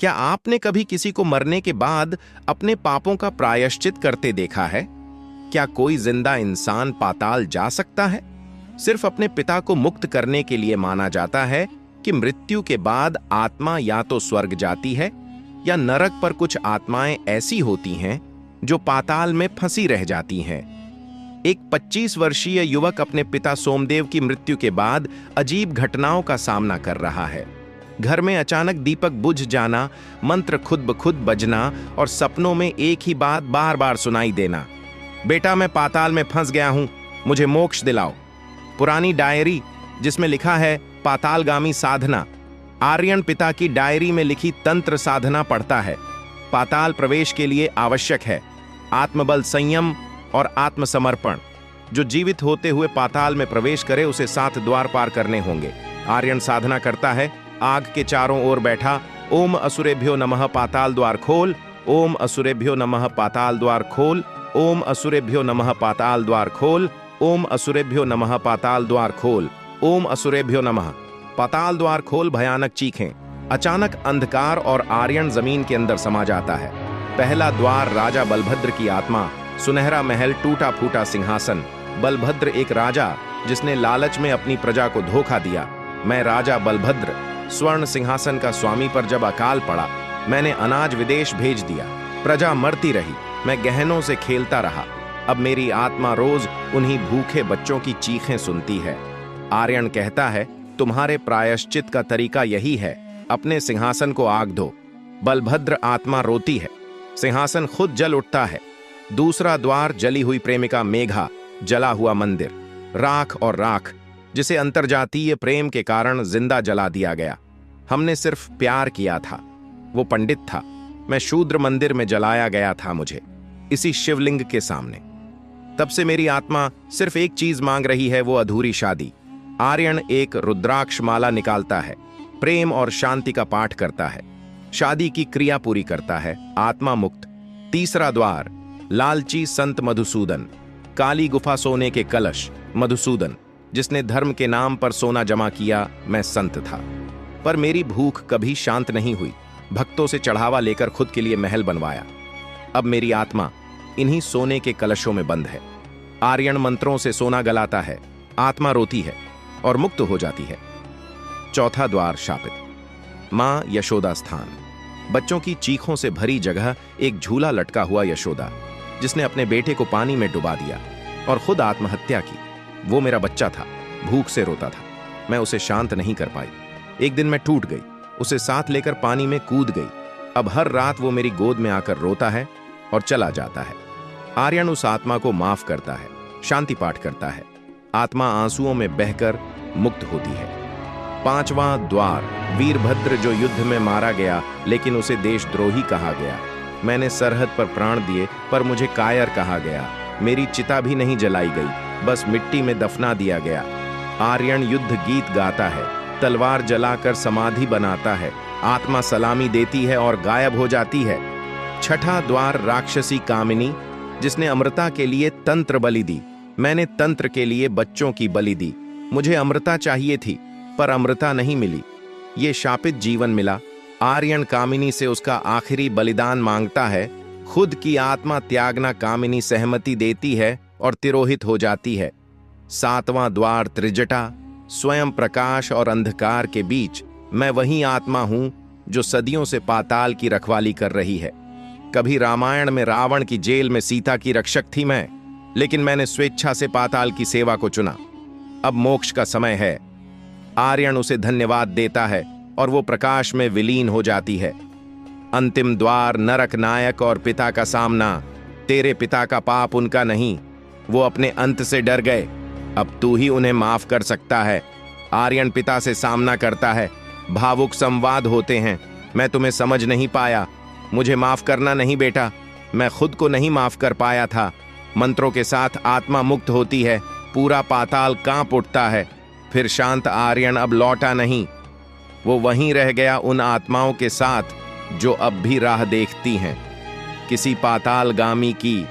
क्या आपने कभी किसी को मरने के बाद अपने पापों का प्रायश्चित करते देखा है? क्या कोई जिंदा इंसान पाताल जा सकता है? सिर्फ अपने पिता को मुक्त करने के लिए माना जाता है कि मृत्यु के बाद आत्मा या तो स्वर्ग जाती है या नरक पर कुछ आत्माएं ऐसी होती हैं जो पाताल में फंसी रह जाती हैं। एक 25 वर्षीय युवक अपने पिता सोमदेव की मृत्यु के बाद अजीब घटनाओं का सामना कर रहा है। घर में अचानक दीपक बुझ जाना, मंत्र खुद ब खुद बजना और सपनों में एक ही बात बार बार सुनाई देना, बेटा मैं पाताल में फंस गया हूं, मुझे मोक्ष दिलाओ। पुरानी डायरी जिसमें लिखा है पातालगामी साधना, आर्यन पिता की डायरी में लिखी तंत्र साधना पढ़ता है। पाताल प्रवेश के लिए आवश्यक है आत्मबल, संयम और आत्मसमर्पण। जो जीवित होते हुए पाताल में प्रवेश करे उसे 7 द्वार पार करने होंगे। आर्यन साधना करता है, आग के चारों ओर बैठा, ओम असुरेभ्यो नमः पाताल द्वार खोल, ओम असुरेभ्यो नमः पाताल द्वार खोल, ओम असुरेभ्यो नमः पाताल द्वार खोल, ओम असुरेभ्यो नमः पाताल द्वार खोल, ओम असुरेभ्यो नमः पाताल द्वार खोल। भयानक चीखें। अचानक अंधकार और आर्यन जमीन के अंदर समा जाता है। पहला द्वार राजा बलभद्र की आत्मा, सुनहरा महल, टूटा फूटा सिंहासन। बलभद्र एक राजा जिसने लालच में अपनी प्रजा को धोखा दिया। मैं राजा बलभद्र स्वर्ण सिंहासन का स्वामी, पर जब अकाल पड़ा मैंने अनाज विदेश भेज दिया। प्रजा मरती रही, मैं गहनों से खेलता रहा। अब मेरी आत्मा रोज उन्हीं भूखे बच्चों की चीखें सुनती है। आर्यन कहता है, तुम्हारे प्रायश्चित का तरीका यही है, अपने सिंहासन को आग दो। बलभद्र आत्मा रोती है, सिंहासन खुद जल उठता है। दूसरा द्वार जली हुई प्रेमिका मेघा, जला हुआ मंदिर, राख और राख, जिसे अंतर्जातीय प्रेम के कारण जिंदा जला दिया गया। हमने सिर्फ प्यार किया था, वो पंडित था, मैं शूद्र मंदिर में जलाया गया था मुझे, इसी शिवलिंग के सामने। तब से मेरी आत्मा सिर्फ एक चीज मांग रही है, वो अधूरी शादी। आर्यन एक रुद्राक्ष माला निकालता है, प्रेम और शांति का पाठ करता है, शादी की क्रिया पूरी करता है, आत्मा मुक्त। तीसरा द्वार लालची संत मधुसूदन, काली गुफा, सोने के कलश। मधुसूदन जिसने धर्म के नाम पर सोना जमा किया, मैं संत था, पर मेरी भूख कभी शांत नहीं हुई। भक्तों से चढ़ावा लेकर खुद के लिए महल बनवाया। अब मेरी आत्मा इन्हीं सोने के कलशों में बंद है। आर्यन मंत्रों से सोना गलाता है, आत्मा रोती है और मुक्त हो जाती है। चौथा द्वार शापित, मां यशोदा स्थान। बच्चों की चीखों से भरी जगह एक झूला लटका हुआ यशोदा, जिसने अपने बेटे को पानी में डुबा दिया और खुद आत्महत्या की। वो मेरा बच्चा था, भूख से रोता था, मैं उसे शांत नहीं कर पाई। एक दिन मैं टूट गई, उसे साथ लेकर पानी में कूद गई। अब हर रात वो मेरी गोद में आकर रोता है और चला जाता है। आर्यन उस आत्मा को माफ करता है, शांति पाठ करता है, आत्मा आंसुओं में बहकर मुक्त होती है। पांचवां द्वार वीरभद्र, जो युद्ध में मारा गया लेकिन उसे देशद्रोही कहा गया। मैंने सरहद पर प्राण दिए पर मुझे कायर कहा गया। मेरी चिता भी नहीं जलाई गई, बस मिट्टी में दफना दिया गया। आर्यन युद्ध गीत गाता है, तलवार जलाकर समाधि बनाता है, आत्मा सलामी देती है और गायब हो जाती है। छठा द्वार राक्षसी कामिनी, जिसने अमृता के लिए तंत्र बलि दी। मैंने तंत्र के लिए बच्चों की बलि दी। मुझे अमृता चाहिए थी पर अमृता नहीं मिली, ये शापित जीवन मिला। आर्यन कामिनी से उसका आखिरी बलिदान मांगता है, खुद की आत्मा त्यागना कामिनी सहमति देती है और तिरोहित हो जाती है। सातवां द्वार त्रिजटा, स्वयं प्रकाश और अंधकार के बीच मैं वही आत्मा हूं जो सदियों से पाताल की रखवाली कर रही है। कभी रामायण में रावण की जेल में सीता की रक्षक थी मैं, लेकिन मैंने स्वेच्छा से पाताल की सेवा को चुना। अब मोक्ष का समय है। आर्यन उसे धन्यवाद देता है और वो प्रकाश में विलीन हो जाती है। अंतिम द्वार नरक नायक और पिता का सामना। तेरे पिता का पाप उनका नहीं, वो अपने अंत से डर गए, अब तू ही उन्हें माफ कर सकता है। आर्यन पिता से सामना करता है, भावुक संवाद होते हैं। मैं तुम्हें समझ नहीं पाया, मुझे माफ करना नहीं बेटा, मैं खुद को नहीं माफ कर पाया था। मंत्रों के साथ आत्मा मुक्त होती है, पूरा पाताल कांप उठता है। फिर शांत आर्यन अब लौटा नहीं, वो वहीं रह गया उन आत्माओं के साथ जो अब भी राह देखती हैं, किसी पातालगामी की